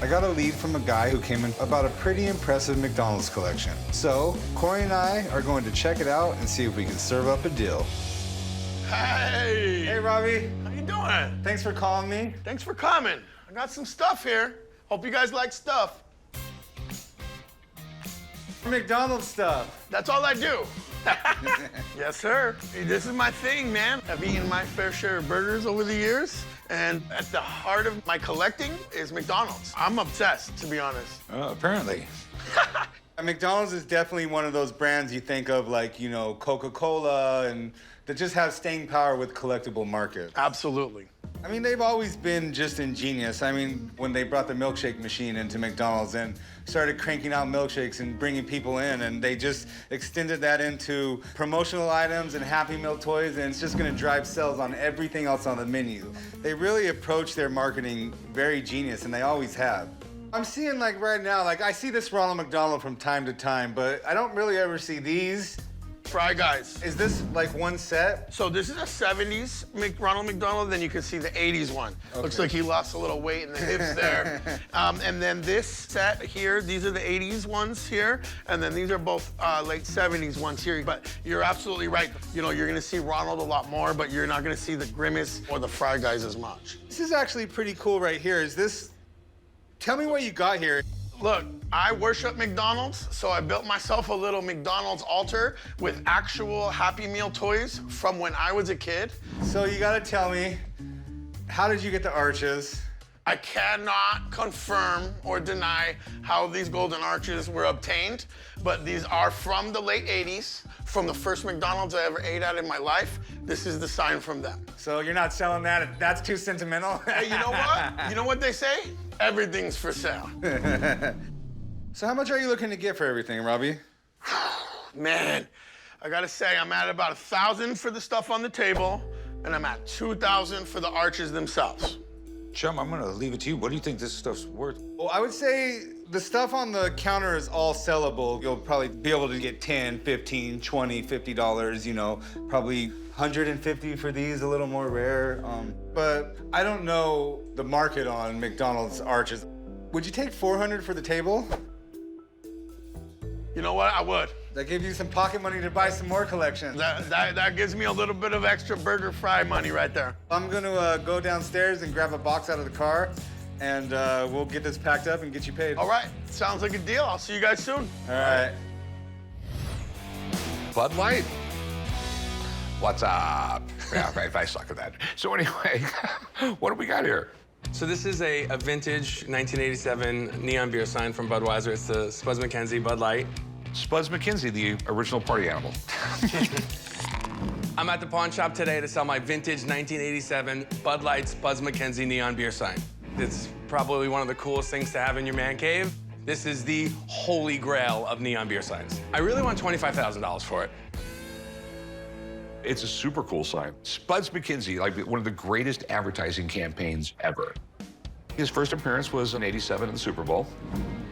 I got a lead from a guy who came in about a pretty impressive McDonald's collection. So Corey and I are going to check it out and see if we can serve up a deal. Hey! Hey, Robbie. How you doing? Thanks for calling me. Thanks for coming. I got some stuff here. Hope you guys like stuff. McDonald's stuff. That's all I do. Yes, sir. Hey, this is my thing, man. I've eaten my fair share of burgers over the years, and at the heart of my collecting is McDonald's. I'm obsessed, to be honest. Apparently. McDonald's is definitely one of those brands you think of like, you know, Coca-Cola and that just have staying power with collectible market. Absolutely. I mean, they've always been just ingenious. I mean, when they brought the milkshake machine into McDonald's and started cranking out milkshakes and bringing people in, and they just extended that into promotional items and Happy Meal toys, and it's just gonna drive sales on everything else on the menu. They really approach their marketing very genius, and they always have. I'm seeing like right now, like I see this Ronald McDonald from time to time, but I don't really ever see these. Fry Guys. Is this like one set? So this is a 70s Ronald McDonald, then you can see the 80s one. Okay. Looks like he lost a little weight in the hips there. And then this set here, these are the 80s ones here, and then these are both late 70s ones here. But you're absolutely right. You know, you're gonna see Ronald a lot more, but you're not gonna see the Grimace or the Fry Guys as much. This is actually pretty cool right here. Is this, tell me what you got here. Look, I worship McDonald's, so I built myself a little McDonald's altar with actual Happy Meal toys from when I was a kid. So you gotta tell me, how did you get the arches? I cannot confirm or deny how these golden arches were obtained, but these are from the late 80s, from the first McDonald's I ever ate at in my life. This is the sign from them. So you're not selling that? That's too sentimental? Hey, you know what? You know what they say? Everything's for sale. So how much are you looking to get for everything, Robbie? Man, I gotta say, I'm at about 1,000 for the stuff on the table, and I'm at 2,000 for the arches themselves. Chum, I'm gonna leave it to you. What do you think this stuff's worth? Well, I would say the stuff on the counter is all sellable. You'll probably be able to get 10, 15, 20, $50, you know, probably 150 for these, a little more rare. But I don't know the market on McDonald's arches. Would you take 400 for the table? You know what? I would. That gives you some pocket money to buy some more collections. That gives me a little bit of extra burger fry money right there. I'm gonna go downstairs and grab a box out of the car, and we'll get this packed up and get you paid. All right, sounds like a deal. I'll see you guys soon. All right. Bud Light? What's up? Yeah, I suck at that. So anyway, what do we got here? So this is a vintage 1987 neon beer sign from Budweiser. It's the Spuds Mackenzie Bud Light. Spuds Mackenzie, the original party animal. I'm at the pawn shop today to sell my vintage 1987 Bud Light Spuds Mackenzie neon beer sign. It's probably one of the coolest things to have in your man cave. This is the holy grail of neon beer signs. I really want $25,000 for it. It's a super cool sign. Spuds Mackenzie, like one of the greatest advertising campaigns ever. His first appearance was in '87 in the Super Bowl.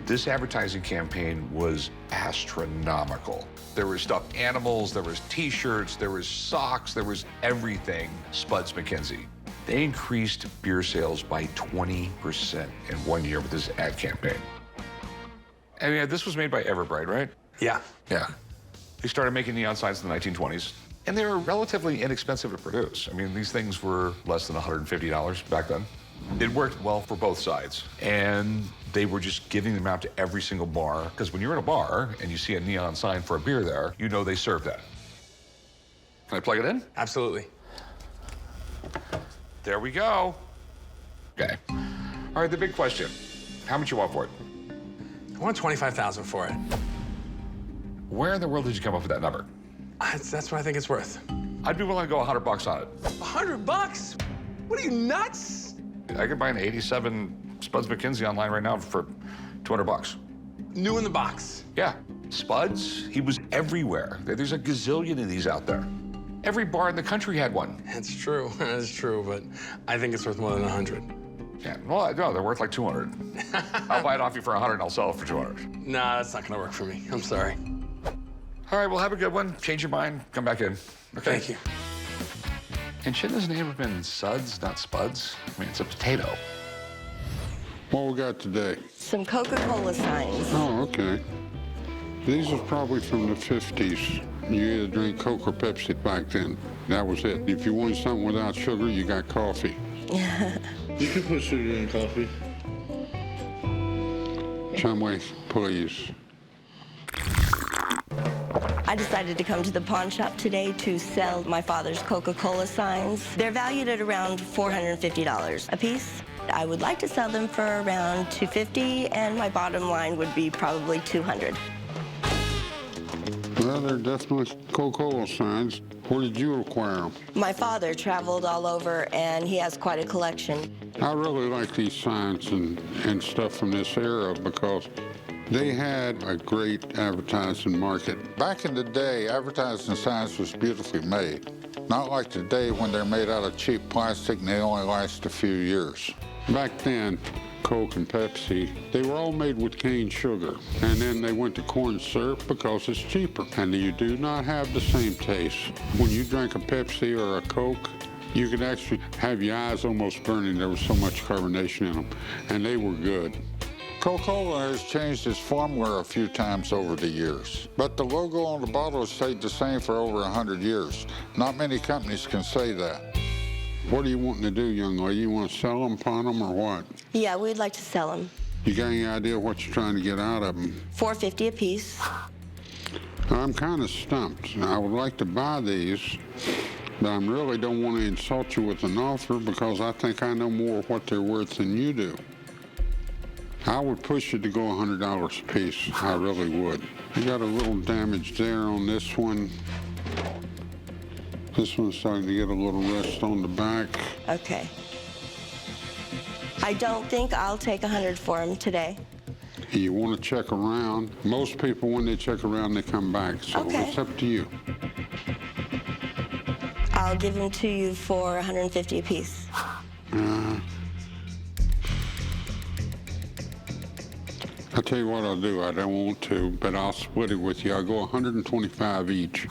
This advertising campaign was astronomical. There were stuffed animals, there was T-shirts, there was socks, there was everything Spuds Mackenzie. They increased beer sales by 20% in 1 year with this ad campaign. And yeah, this was made by Everbright, right? Yeah. Yeah. They started making neon signs in the 1920s, and they were relatively inexpensive to produce. I mean, these things were less than $150 back then. It worked well for both sides, and they were just giving them out to every single bar, because when you're in a bar and you see a neon sign for a beer there, you know they serve that. Can I plug it in? Absolutely. There we go. Okay. All right, the big question. How much you want for it? I want $25,000 for it. Where in the world did you come up with that number? That's what I think it's worth. I'd be willing to go $100 on it. $100? What are you, nuts? I could buy an '87 Spuds Mackenzie online right now for $200. New in the box. Yeah. Spuds, he was everywhere. There's a gazillion of these out there. Every bar in the country had one. That's true. That's true, but I think it's worth more than 100. Yeah, well, no, they're worth like 200. I'll buy it off you for 100 and I'll sell it for 200. Nah, that's not gonna work for me. I'm sorry. All right, well, have a good one. Change your mind, come back in. Okay? Thank you. And shouldn't his name have been Suds, not Spuds? I mean, it's a potato. What we got today? Some Coca-Cola signs. Oh, okay. These are probably from the 50s. You either drink Coke or Pepsi back then. That was it. If you wanted something without sugar, you got coffee. You can put sugar in coffee. Shumway, please. I decided to come to the pawn shop today to sell my father's Coca-Cola signs. They're valued at around $450 a piece. I would like to sell them for around $250, and my bottom line would be probably $200. Well, they're definitely Coca-Cola signs. Where did you acquire them? My father traveled all over, and he has quite a collection. I really like these signs and stuff from this era because they had a great advertising market. Back in the day, advertising signs was beautifully made. Not like today when they're made out of cheap plastic and they only last a few years. Back then, Coke and Pepsi, they were all made with cane sugar. And then they went to corn syrup because it's cheaper. And you do not have the same taste. When you drank a Pepsi or a Coke, you could actually have your eyes almost burning. There was so much carbonation in them. And they were good. Coca-Cola has changed its formula a few times over the years, but the logo on the bottle has stayed the same for over 100 years. Not many companies can say that. What are you wanting to do, young lady? You want to sell them, pawn them, or what? Yeah, we'd like to sell them. You got any idea what you're trying to get out of them? $450 a piece. I'm kind of stumped. I would like to buy these, but I really don't want to insult you with an offer because I think I know more of what they're worth than you do. I would push it to go $100 a piece. I really would. I got a little damage there on this one. This one's starting to get a little rust on the back. Okay. I don't think I'll take 100 for them today. You want to check around. Most people, when they check around, they come back. So Okay. It's up to you. I'll give them to you for 150 a piece. I'll tell you what I'll do. I don't want to, but I'll split it with you. I'll go 125 each.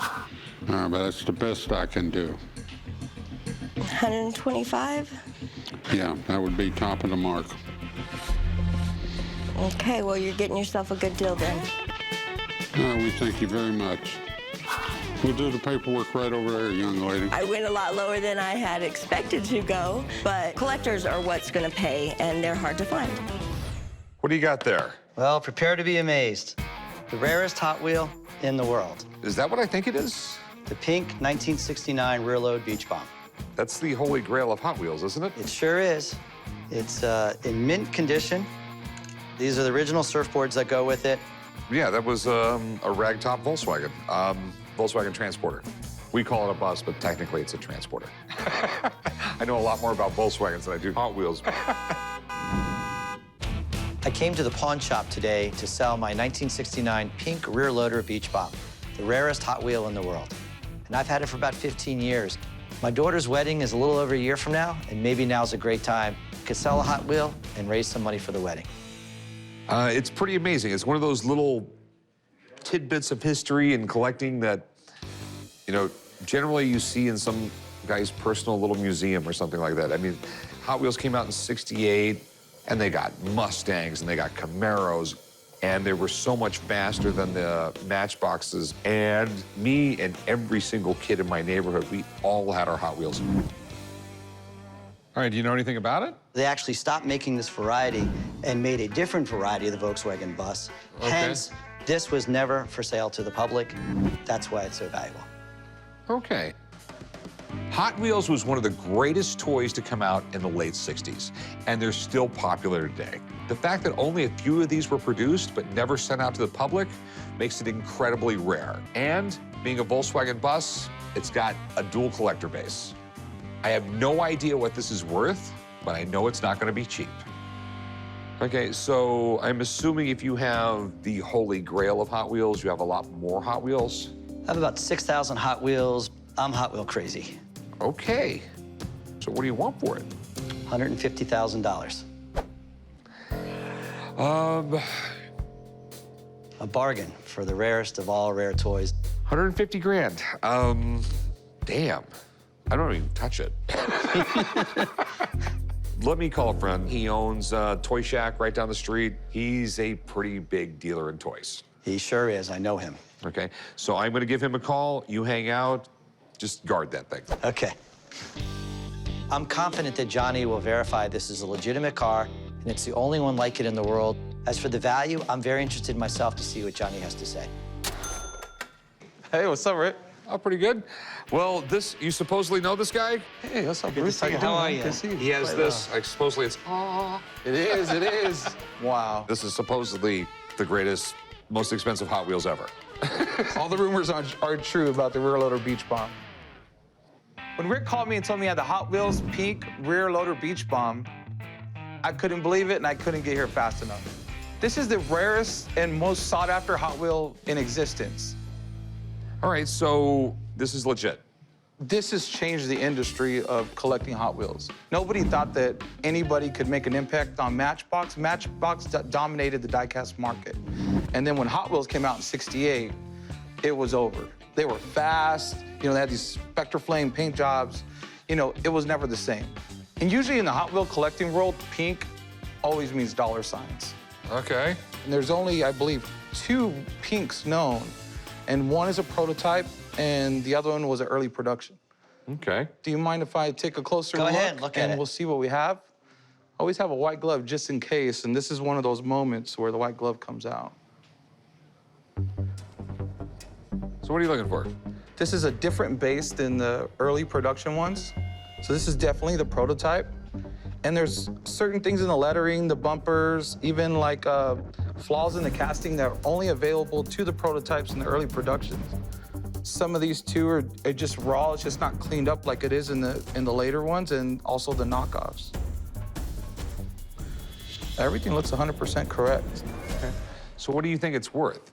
But that's the best I can do. 125? Yeah, that would be top of the mark. Okay, well, you're getting yourself a good deal then. We thank you very much. We'll do the paperwork right over there, young lady. I went a lot lower than I had expected to go, but collectors are what's going to pay, and they're hard to find. What do you got there? Well, prepare to be amazed. The rarest Hot Wheel in the world. Is that what I think it is? The pink 1969 rear-load beach bomb. That's the holy grail of Hot Wheels, isn't it? It sure is. It's in mint condition. These are the original surfboards that go with it. Yeah, that was a ragtop Volkswagen, Volkswagen Transporter. We call it a bus, but technically it's a transporter. I know a lot more about Volkswagens than I do Hot Wheels. I came to the pawn shop today to sell my 1969 pink rear loader beach bomb, the rarest Hot Wheel in the world. And I've had it for about 15 years. My daughter's wedding is a little over a year from now, and maybe now's a great time. I could sell a Hot Wheel and raise some money for the wedding. It's pretty amazing. It's one of those little tidbits of history and collecting that, you know, generally you see in some guy's personal little museum or something like that. I mean, Hot Wheels came out in '68, and they got Mustangs, and they got Camaros, and they were so much faster than the Matchboxes. And me and every single kid in my neighborhood, we all had our Hot Wheels. All right, do you know anything about it? They actually stopped making this variety and made a different variety of the Volkswagen bus. Okay. Hence, this was never for sale to the public. That's why it's so valuable. Okay. Hot Wheels was one of the greatest toys to come out in the late '60s, and they're still popular today. The fact that only a few of these were produced but never sent out to the public makes it incredibly rare. And being a Volkswagen bus, it's got a dual collector base. I have no idea what this is worth, but I know it's not going to be cheap. Okay, so I'm assuming if you have the holy grail of Hot Wheels, you have a lot more Hot Wheels? I have about 6,000 Hot Wheels. I'm Hot Wheel crazy. Okay. So what do you want for it? $150,000. A bargain for the rarest of all rare toys. 150 grand. Damn. I don't even touch it. Let me call a friend. He owns a toy shack right down the street. He's a pretty big dealer in toys. He sure is. I know him. Okay, so I'm gonna give him a call. You hang out, just guard that thing. Okay. I'm confident that Johnny will verify this is a legitimate car, and it's the only one like it in the world. As for the value, I'm very interested myself to see what Johnny has to say. Hey, what's up, Rick? Oh, pretty good. Well, you supposedly know this guy? Hey, what's up, Bruce? How you doing? How are you? Good to see you. He has this, supposedly it's, It is, it is. Wow. this is supposedly the greatest, most expensive Hot Wheels ever. All the rumors are true about the rear loader beach bomb. When Rick called me and told me he had the Hot Wheels pink rear loader beach bomb, I couldn't believe it and I couldn't get here fast enough. This is the rarest and most sought after Hot Wheel in existence. All right, so this is legit. This has changed the industry of collecting Hot Wheels. Nobody thought that anybody could make an impact on Matchbox. Matchbox dominated the diecast market. And then when Hot Wheels came out in '68, it was over. They were fast, they had these Spectre Flame paint jobs. It was never the same. And usually in the Hot Wheel collecting world, pink always means dollar signs. Okay. And there's only, I believe, 2 pinks known. And one is a prototype, and the other one was an early production. Okay. Do you mind if I take a closer look? Go ahead, look at and it. we'll see what we have? Always have a white glove just in case, and this is one of those moments where the white glove comes out. So what are you looking for? This is a different base than the early production ones. So this is definitely the prototype. And there's certain things in the lettering, the bumpers, even like flaws in the casting that are only available to the prototypes in the early productions. Some of these two are just raw, it's just not cleaned up like it is in the later ones, and also the knockoffs. Everything looks 100% correct. Okay. So what do you think it's worth?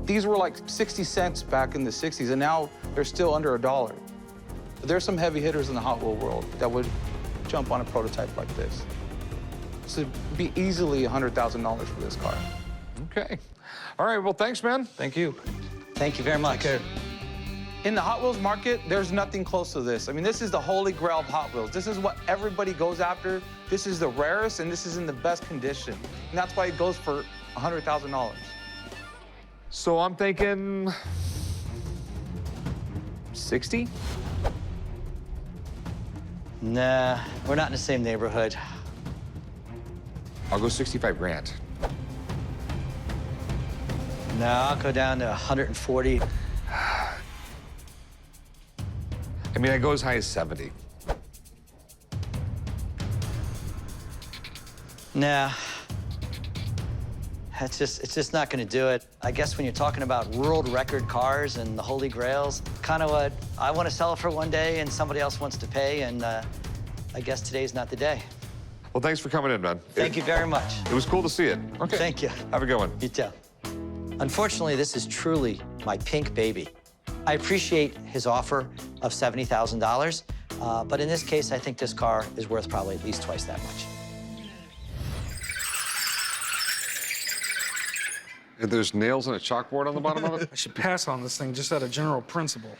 These were like 60 cents back in the 60s, and now they're still under $1. But there's some heavy hitters in the Hot Wheel world that would jump on a prototype like this. So it'd be easily $100,000 for this car. Okay. All right, well, thanks, man. Thank you. Thank you very much. Okay. In the Hot Wheels market, there's nothing close to this. I mean, this is the holy grail of Hot Wheels. This is what everybody goes after. This is the rarest, and this is in the best condition. And that's why it goes for $100,000. So I'm thinking 60? Nah, we're not in the same neighborhood. I'll go 65 grand. No, I'll go down to 140. I mean, I go as high as 70. Nah. It's just not gonna do it. I guess when you're talking about world record cars and the holy grails, kind of what I want to sell it for one day and somebody else wants to pay, and I guess today's not the day. Well, thanks for coming in, man. Thank you very much. It was cool to see it. Okay. Thank you. Have a good one. You too. Unfortunately, this is truly my pink baby. I appreciate his offer of $70,000, but in this case, I think this car is worth probably at least twice that much. And there's nails and a chalkboard on the bottom of it? I should pass on this thing just out of general principle.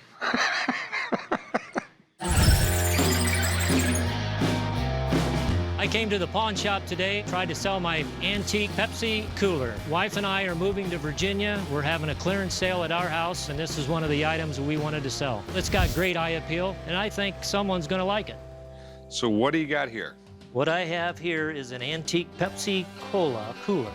I came to the pawn shop today, tried to sell my antique Pepsi cooler. Wife and I are moving to Virginia. We're having a clearance sale at our house, and this is one of the items we wanted to sell. It's got great eye appeal, and I think someone's gonna like it. So what do you got here? What I have here is an antique Pepsi Cola cooler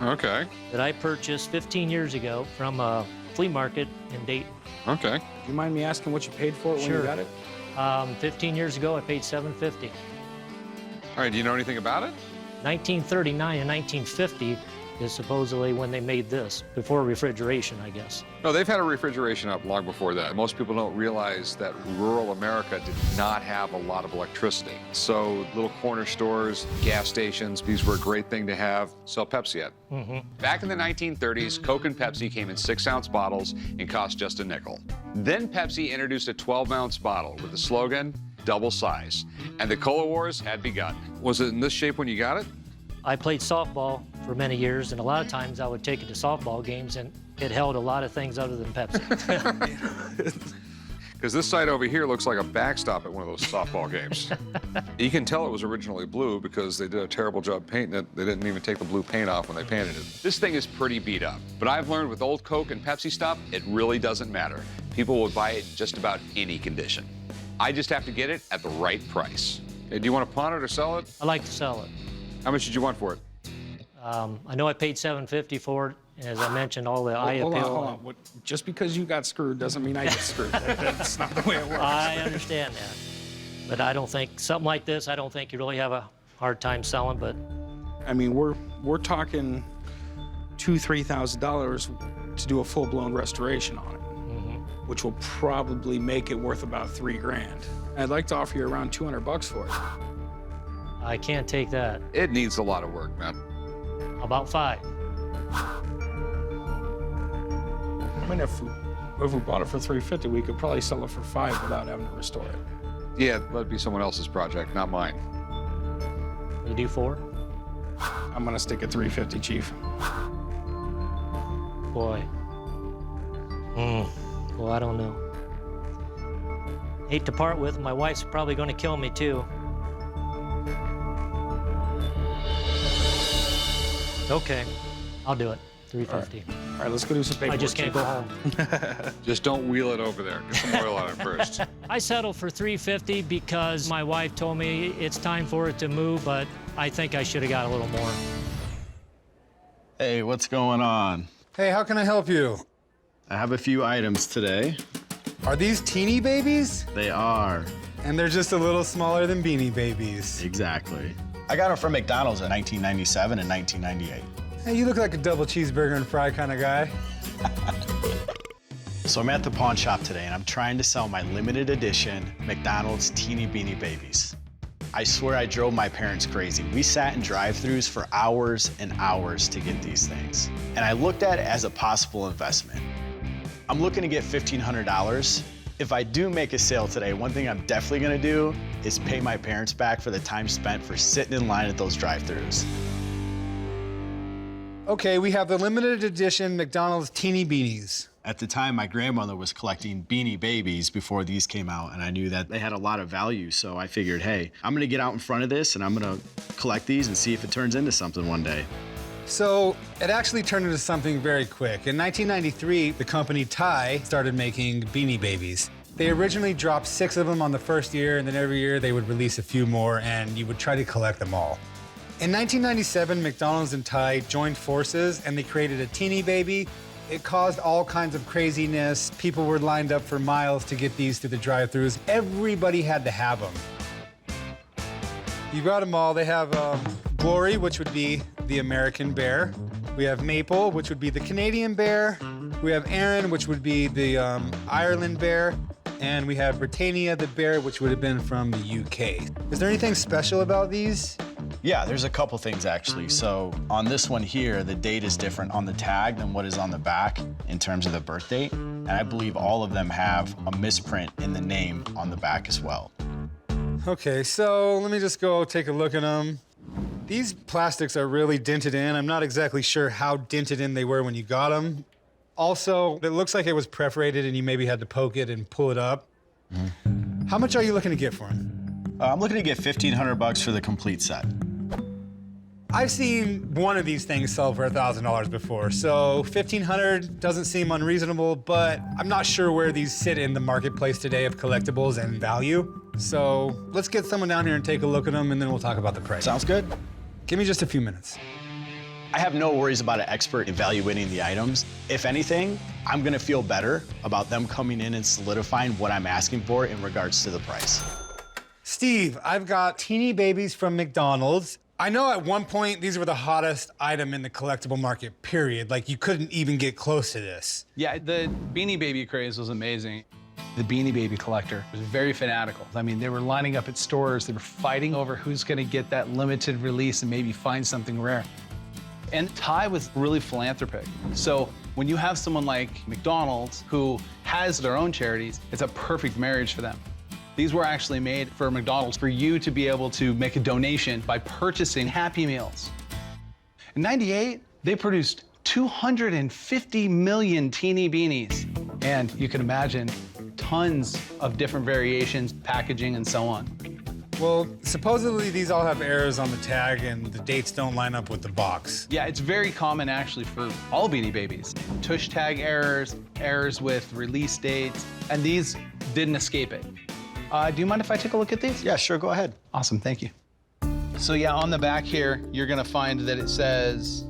Okay. that I purchased 15 years ago from a flea market in Dayton. Okay. Do you mind me asking what you paid for it when you got it? 15 years ago, I paid $750. All right, do you know anything about it? 1939 and 1950 is supposedly when they made this, before refrigeration, I guess. No, they've had a refrigeration up long before that. Most people don't realize that rural America did not have a lot of electricity. So little corner stores, gas stations, these were a great thing to have. Sell Pepsi at. Back in the 1930s, Coke and Pepsi came in 6-ounce bottles and cost just a nickel. Then Pepsi introduced a 12-ounce bottle with the slogan, double size. And the Cola Wars had begun. Was it in this shape when you got it? I played softball for many years, and a lot of times I would take it to softball games, and it held a lot of things other than Pepsi. Because this side over here looks like a backstop at one of those softball games. You can tell it was originally blue because they did a terrible job painting it. They didn't even take the blue paint off when they painted it. This thing is pretty beat up, but I've learned with old Coke and Pepsi stuff, it really doesn't matter. People will buy it in just about any condition. I just have to get it at the right price. Hey, do you want to pawn it or sell it? I like to sell it. How much did you want for it? I know I paid $750 for it. As I mentioned, all the eye appeal. Hold on. What, just because you got screwed doesn't mean I get screwed. That's not the way it works. I understand that. But I don't think, something like this, I don't think you really have a hard time selling, but. I mean, we're talking $2,000, $3,000 to do a full-blown restoration on it, which will probably make it worth about $3 grand. I'd like to offer you around $200 for it. I can't take that. It needs a lot of work, man. About 5. I mean, if we bought it for $350, we could probably sell it for $5 without having to restore it. Yeah, that'd be someone else's project, not mine. You do 4? I'm gonna stick at $350, Chief. Boy. Well, I don't know. Hate to part with, my wife's probably gonna kill me too. Okay, I'll do it. $350. All right, let's go do some paperwork. I just can't go home. Just don't wheel it over there. Get some oil on it first. I settled for $350 because my wife told me it's time for it to move, but I think I should have got a little more. Hey, what's going on? Hey, how can I help you? I have a few items today. Are these Teenie babies? They are. And they're just a little smaller than Beanie Babies. Exactly. I got them from McDonald's in 1997 and 1998. Hey, you look like a double cheeseburger and fry kind of guy. So I'm at the pawn shop today, and I'm trying to sell my limited edition McDonald's Teenie Beanie Babies. I swear I drove my parents crazy. We sat in drive-thrus for hours and hours to get these things. And I looked at it as a possible investment. I'm looking to get $1,500. If I do make a sale today, one thing I'm definitely gonna do is pay my parents back for the time spent for sitting in line at those drive-thrus. Okay, we have the limited edition McDonald's Teenie Beanies. At the time, my grandmother was collecting Beanie Babies before these came out, and I knew that they had a lot of value, so I figured, hey, I'm gonna get out in front of this and I'm gonna collect these and see if it turns into something one day. So it actually turned into something very quick. In 1993, the company Thai started making Beanie Babies. They originally dropped 6 of them on the first year, and then every year they would release a few more, and you would try to collect them all. In 1997, McDonald's and Thai joined forces, and they created a Teenie Baby. It caused all kinds of craziness. People were lined up for miles to get these through the drive-thrus. Everybody had to have them. You got them all. They have Glory, which would be the American bear. We have Maple, which would be the Canadian bear. We have Aaron, which would be the Ireland bear. And we have Britannia, the bear, which would have been from the UK. Is there anything special about these? Yeah, there's a couple things actually. So on this one here, the date is different on the tag than what is on the back in terms of the birth date. And I believe all of them have a misprint in the name on the back as well. Okay, so let me just go take a look at them. These plastics are really dented in. I'm not exactly sure how dented in they were when you got them. Also, it looks like it was perforated and you maybe had to poke it and pull it up. How much are you looking to get for them? I'm looking to get $1,500 for the complete set. I've seen one of these things sell for $1,000 before, so $1,500 doesn't seem unreasonable, but I'm not sure where these sit in the marketplace today of collectibles and value. So let's get someone down here and take a look at them, and then we'll talk about the price. Sounds good. Give me just a few minutes. I have no worries about an expert evaluating the items. If anything, I'm gonna feel better about them coming in and solidifying what I'm asking for in regards to the price. Steve, I've got Teenie Babies from McDonald's. I know at one point these were the hottest item in the collectible market, period. Like, you couldn't even get close to this. Yeah, the Beanie Baby craze was amazing. The Beanie Baby collector was very fanatical. I mean, they were lining up at stores. They were fighting over who's gonna get that limited release and maybe find something rare. And Thai was really philanthropic. So when you have someone like McDonald's who has their own charities, it's a perfect marriage for them. These were actually made for McDonald's for you to be able to make a donation by purchasing Happy Meals. In '98, they produced 250 million Teenie Beanies. And you can imagine tons of different variations, packaging, and so on. Well, supposedly these all have errors on the tag and the dates don't line up with the box. Yeah, it's very common actually for all Beanie Babies. Tush tag errors, errors with release dates, and these didn't escape it. Do you mind if I take a look at these? Yeah, sure, go ahead. Awesome, thank you. So yeah, on the back here, you're gonna find that it says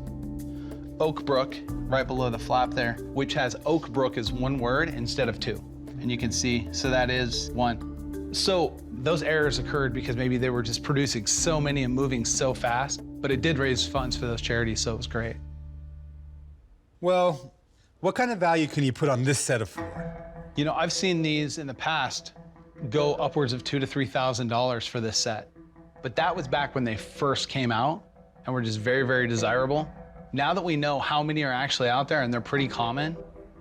Oak Brook right below the flap there, which has Oak Brook as one word instead of two. And you can see, so that is one. So those errors occurred because maybe they were just producing so many and moving so fast, but it did raise funds for those charities, so it was great. Well, what kind of value can you put on this set of 4? You know, I've seen these in the past go upwards of $2,000 to $3,000 for this set. But that was back when they first came out and were just very, very desirable. Now that we know how many are actually out there and they're pretty common,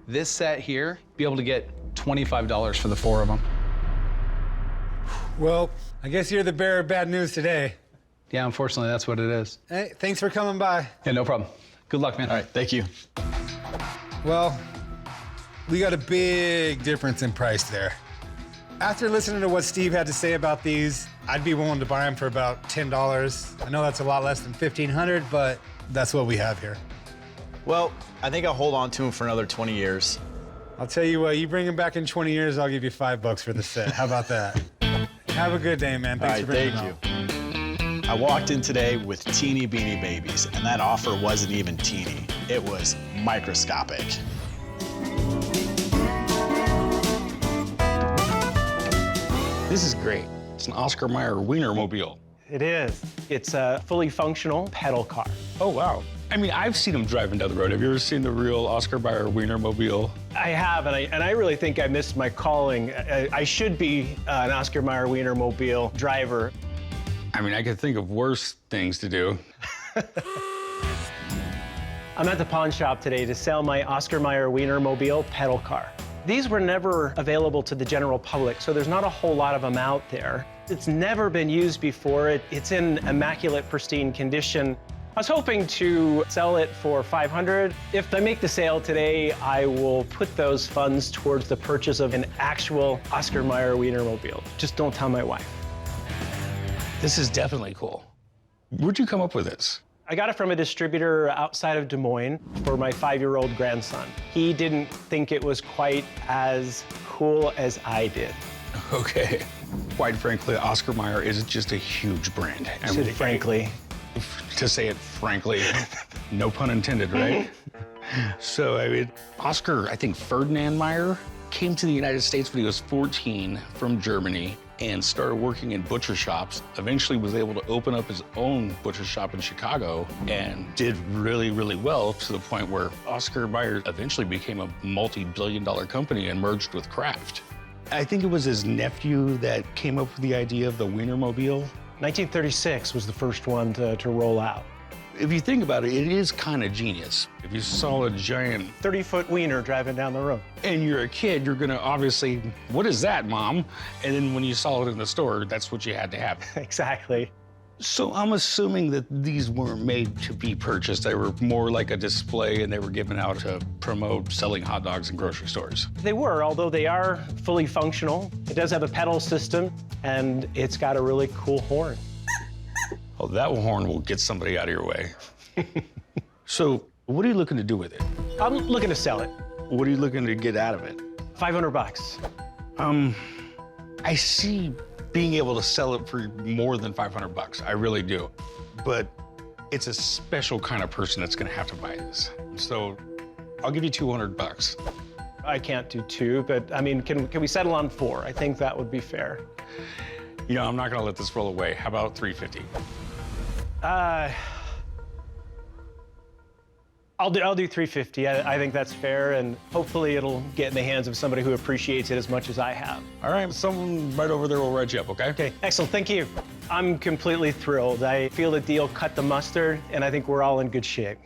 this set here, be able to get $25 for the 4 of them. Well, I guess you're the bearer of bad news today. Yeah, unfortunately, that's what it is. Hey, thanks for coming by. Yeah, no problem. Good luck, man. All right, thank you. Well, we got a big difference in price there. After listening to what Steve had to say about these, I'd be willing to buy them for about $10. I know that's a lot less than $1,500, but that's what we have here. Well, I think I'll hold on to them for another 20 years. I'll tell you what, you bring them back in 20 years, I'll give you $5 for the set. How about that? Have a good day, man. Thanks for bringing them out. Thank you. I walked in today with teeny Beanie Babies, and that offer wasn't even teeny. It was microscopic. This is great. It's an Oscar Mayer Wienermobile. It is. It's a fully functional pedal car. Oh, wow. I mean, I've seen them driving down the road. Have you ever seen the real Oscar Mayer Wienermobile? I have, and I really think I missed my calling. I should be an Oscar Mayer Wienermobile driver. I mean, I could think of worse things to do. I'm at the pawn shop today to sell my Oscar Mayer Wienermobile pedal car. These were never available to the general public, so there's not a whole lot of them out there. It's never been used before. It's in immaculate, pristine condition. I was hoping to sell it for $500. If I make the sale today, I will put those funds towards the purchase of an actual Oscar Mayer Wienermobile. Just don't tell my wife. This is definitely cool. Where'd you come up with this? I got it from a distributor outside of Des Moines for my 5-year-old grandson. He didn't think it was quite as cool as I did. Okay. Quite frankly, Oscar Mayer is just a huge brand. Frankly. To say it frankly, no pun intended, right? So, I mean, Oscar, I think Ferdinand Mayer, came to the United States when he was 14 from Germany and started working in butcher shops. Eventually was able to open up his own butcher shop in Chicago and did really, really well to the point where Oscar Mayer eventually became a multi-billion-dollar company and merged with Kraft. I think it was his nephew that came up with the idea of the Wienermobile. 1936 was the first one to roll out. If you think about it, it is kind of genius. If you saw a giant 30-foot wiener driving down the road. And you're a kid, you're gonna obviously, what is that, Mom? And then when you saw it in the store, that's what you had to have. Exactly. So I'm assuming that these weren't made to be purchased. They were more like a display and they were given out to promote selling hot dogs in grocery stores. They were, although they are fully functional. It does have a pedal system and it's got a really cool horn. Oh, that horn will get somebody out of your way. So what are you looking to do with it? I'm looking to sell it. What are you looking to get out of it? $500. I see being able to sell it for more than $500. I really do. But it's a special kind of person that's gonna have to buy this. So I'll give you $200. I can't do 2, but I mean, can we settle on 4? I think that would be fair. You know, I'm not gonna let this roll away. How about $350? I'll do $350. I think that's fair, and hopefully it'll get in the hands of somebody who appreciates it as much as I have. All right, someone right over there will write you up, okay? Okay, excellent, thank you. I'm completely thrilled. I feel the deal cut the mustard, and I think we're all in good shape.